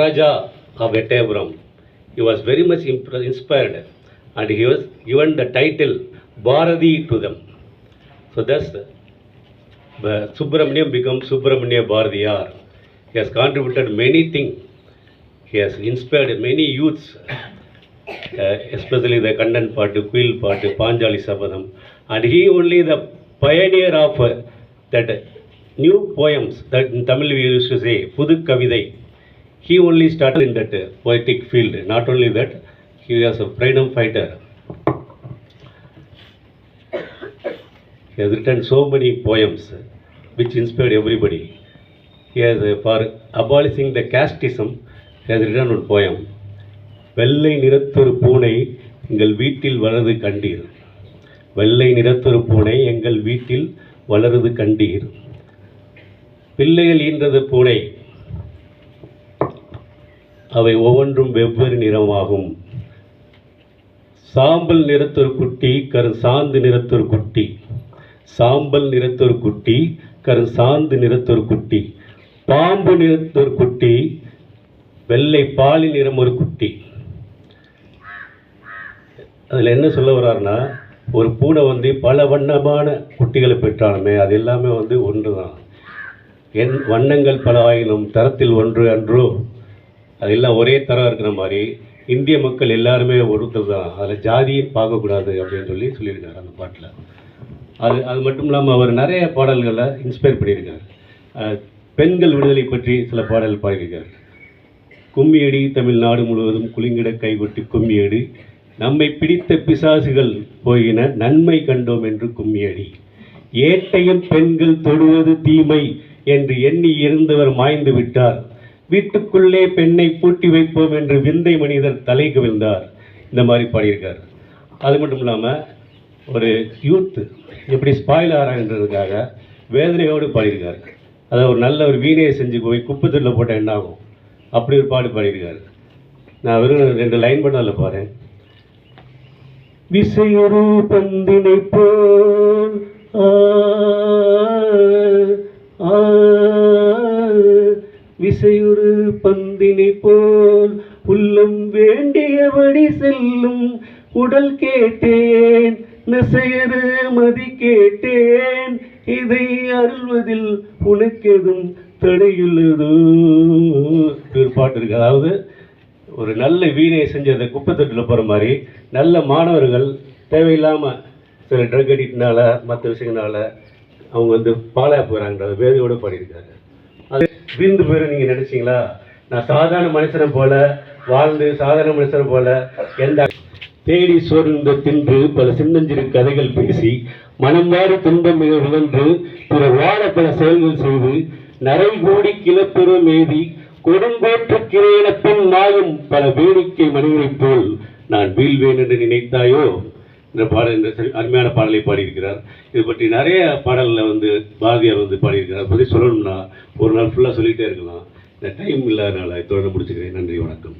Raja of Ettayapuram. He was very much inspired and he was given the title Bharati to them. So thus Subramaniam becomes Subramania Bharatiyar. He has contributed many things. He has inspired many youths, especially the Kandan Pattu, Kuil Pattu, Panjali Sabadam. And he only the pioneer of that new poems that in Tamil we used to say, Pudu Kavidai. He only started in that poetic field. Not only that, he was a freedom fighter. He has written so many poems which inspired everybody. He has, for abolishing the casteism, he has written a poem. வெள்ளை நிறத்தொரு பூனை எங்கள் வீட்டில் வளருது கண்டீர். வெள்ளை நிறத்தொரு பூனை எங்கள் வீட்டில் வளருது கண்டீர். பிள்ளைகள் ஈன்றது பூனை, அவை ஒவ்வொன்றும் வெவ்வேறு நிறமாகும். சாம்பல் நிறத்தொரு குட்டி கருசாந்து நிறத்தொரு குட்டி. சாம்பல் நிறத்தொரு குட்டி கருசாந்து நிறத்தொரு குட்டி. பாம்பு நிறத்தொரு குட்டி, வெள்ளை பாலி நிறம் ஒரு குட்டி. அதில் என்ன சொல்ல வர்றாருன்னா, ஒரு பூனை பல வண்ணமான குட்டிகளை பெற்றாலுமே அது எல்லாமே ஒன்று தான். என் வண்ணங்கள் பல ஆயினும் தரத்தில் ஒன்று அன்றோ. அதெல்லாம் ஒரே தரம் இருக்கிற மாதிரி இந்திய மக்கள் எல்லாருமே ஒருத்தர் தான், அதில் ஜாதியும் பார்க்கக்கூடாது அப்படின்னு சொல்லியிருக்காரு அந்த பாட்டில். அது மட்டும் இல்லாமல் அவர் நிறைய பாடல்களை இன்ஸ்பயர் பண்ணியிருக்கார். பெண்கள் விடுதலை பற்றி சில பாடல் பாடியிருக்கார். கும்மியடி தமிழ்நாடு முழுவதும் குலுங்கிட கைகொட்டி கும்மியடி, நம்மை பிடித்த பிசாசுகள் போயின நன்மை கண்டோம் என்று கும்மியடி. ஏட்டையும் பெண்கள் தொடுவது தீமை என்று எண்ணி இருந்தவர் மாய்ந்து விட்டார். வீட்டுக்குள்ளே பெண்ணை பூட்டி வைப்போம் என்று விந்தை மனிதர் தலை கவிழ்ந்தார். இந்த மாதிரி பாடியிருக்கார். அது மட்டும் இல்லாமல் ஒரு யூத்து எப்படி ஸ்பாயில் ஆகிறாங்கன்றதுக்காக வேதனையோடு பாடியிருக்காரு. அதை ஒரு நல்ல ஒரு வீணையை செஞ்சு போய் குப்பத்தில் போட்டால் என்ன ஆகும், அப்படி ஒரு பாடியிருக்காரு. நான் வெறும் 2 லைன் பண்ண அதில் பாருங்க. விசையொரு பந்தினை போல் விசையொரு பந்தினை போல் உள்ளம் வேண்டியபடி செல்லும். உடல் கேட்டேன் நசையரு மதி கேட்டேன், இதை அருள்வதில் உனக்கெதும் தடையுள்ளதோ. ஒரு பாட்டு இருக்கு. அதாவது ஒரு நல்ல வீணையை செஞ்சு அதை குப்பைத்தொட்டில் போகிற மாதிரி நல்ல மாணவர்கள் தேவையில்லாமல் சில ட்ரக் அடிக்ட்னால மற்ற விஷயங்களால அவங்க பாலாக போகிறாங்கன்றத வேதையோடு பாடியிருக்காரு. அது விருந்து பேர் நீங்கள் நினச்சிங்களா? நான் சாதாரண மனுஷனை போல வாழ்ந்து சாதாரண மனுஷனை போல எந்த தேடி சோர்ந்த தின்று பல சின்னஞ்சிறு கதைகள் பேசி மனம் மாறி துன்பம் மிக விழன்று பிற வாழ பல செயல்கள் செய்து நரை கூடி கிளப்புற மேதி கொடுங்கோற்று கிரையிலப்பின் மாயும் பல வேடிக்கை மனிதரைப் போல் நான் வீழ்வேன் என்று நினைத்தாயோ இந்த அருமையான பாடலை பாடியிருக்கிறார். இது பற்றி நிறைய பாடலில் பாரதியார் பாடியிருக்கிறார். பற்றி சொல்லணும்னா ஒரு நாள் ஃபுல்லாக சொல்லிகிட்டே இருக்கலாம். இந்த டைம் இல்லாதனால தொடர்ந்து முடிச்சுக்கிறேன். நன்றி, வணக்கம்.